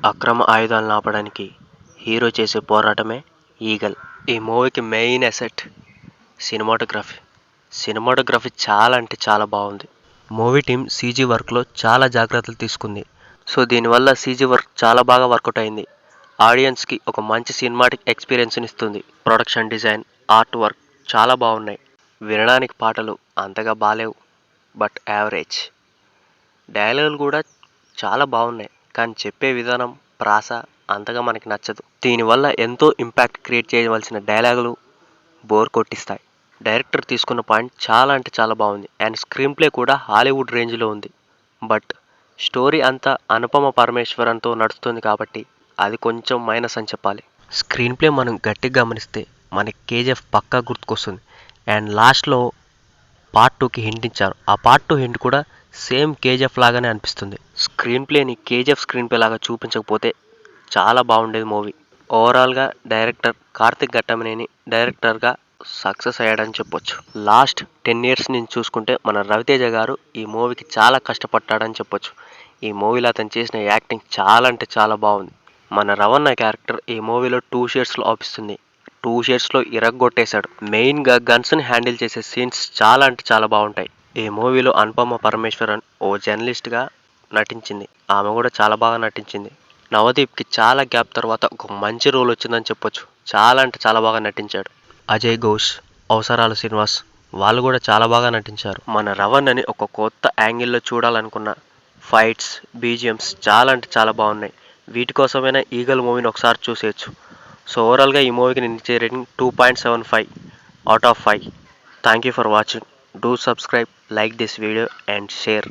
అక్రమ ఆయుధాలను ఆపడానికి హీరో చేసే పోరాటమే ఈగల్. ఈ మూవీకి మెయిన్ అసెట్ సినిమాటోగ్రఫీ. సినిమాటోగ్రఫీ చాలా అంటే చాలా బాగుంది. మూవీ టీం సీజీ వర్క్లో చాలా జాగ్రత్తలు తీసుకుంది. సో దీనివల్ల సీజీ వర్క్ చాలా బాగా వర్కౌట్ అయింది. ఆడియన్స్కి ఒక మంచి సినిమాటిక్ ఎక్స్పీరియన్స్ని ఇస్తుంది. ప్రొడక్షన్ డిజైన్, ఆర్ట్ వర్క్ చాలా బాగున్నాయి. వినడానికి పాటలు అంతగా బాలేవు, బట్ యావరేజ్. డైలాగులు కూడా చాలా బాగున్నాయి, కానీ చెప్పే విధానం, ప్రాస అంతగా మనకి నచ్చదు. దీనివల్ల ఎంతో ఇంపాక్ట్ క్రియేట్ చేయవలసిన డైలాగులు బోర్ కొట్టిస్తాయి. డైరెక్టర్ తీసుకున్న పాయింట్ చాలా అంటే చాలా బాగుంది, అండ్ స్క్రీన్ ప్లే కూడా హాలీవుడ్ రేంజ్లో ఉంది. బట్ స్టోరీ అంతా అనుపమ పరమేశ్వరన్తో నడుస్తుంది కాబట్టి అది కొంచెం మైనస్ అని చెప్పాలి. స్క్రీన్ ప్లే మనం గట్టిగా గమనిస్తే మనకి కేజీఎఫ్ పక్కా గుర్తుకొస్తుంది. అండ్ లాస్ట్లో పార్ట్ 2కి హింట్ ఇచ్చారు. ఆ పార్ట్ 2 హింట్ కూడా సేమ్ కేజీఎఫ్ లాగానే అనిపిస్తుంది. స్క్రీన్ ప్లేని కేజీఎఫ్ స్క్రీన్ ప్లే లాగా చూపించకపోతే చాలా బాగుండేది మూవీ. ఓవరాల్గా డైరెక్టర్ కార్తిక్ ఘట్టమనేని డైరెక్టర్గా సక్సెస్ అయ్యాడని చెప్పొచ్చు. లాస్ట్ 10 years నుంచి చూసుకుంటే మన రవితేజ గారు ఈ మూవీకి చాలా కష్టపడ్డాడని చెప్పొచ్చు. ఈ మూవీలో అతను చేసిన యాక్టింగ్ చాలా అంటే చాలా బాగుంది. మన రవణ క్యారెక్టర్ ఈ మూవీలో 2 షేడ్స్లో ఆపిస్తుంది. 2 షేడ్స్లో ఇరగ్గొట్టేశాడు. మెయిన్గా గన్స్ని హ్యాండిల్ చేసే సీన్స్ చాలా అంటే చాలా బాగుంటాయి. ఈ మూవీలో అనుపమ పరమేశ్వరన్ ఓ జర్నలిస్ట్గా నటించింది. ఆమె కూడా చాలా బాగా నటించింది. నవదీప్కి చాలా గ్యాప్ తర్వాత ఒక మంచి రోల్ వచ్చిందని చెప్పొచ్చు. చాలా అంటే చాలా బాగా నటించాడు. అజయ్ ఘోష్, అవసరాల శ్రీనివాస్ వాళ్ళు కూడా చాలా బాగా నటించారు. మన రవణని ఒక కొత్త యాంగిల్లో చూడాలనుకున్న ఫైట్స్, బీజిఎమ్స్ చాలా అంటే చాలా బాగున్నాయి. వీటి కోసమైనా ఈగల్ మూవీని ఒకసారి చూసేయచ్చు. సో ఓవరాల్గా ఈ మూవీకి నేను ఇచ్చే rating 2.75 out of 5. Thank you for watching. Do subscribe, like this video and share.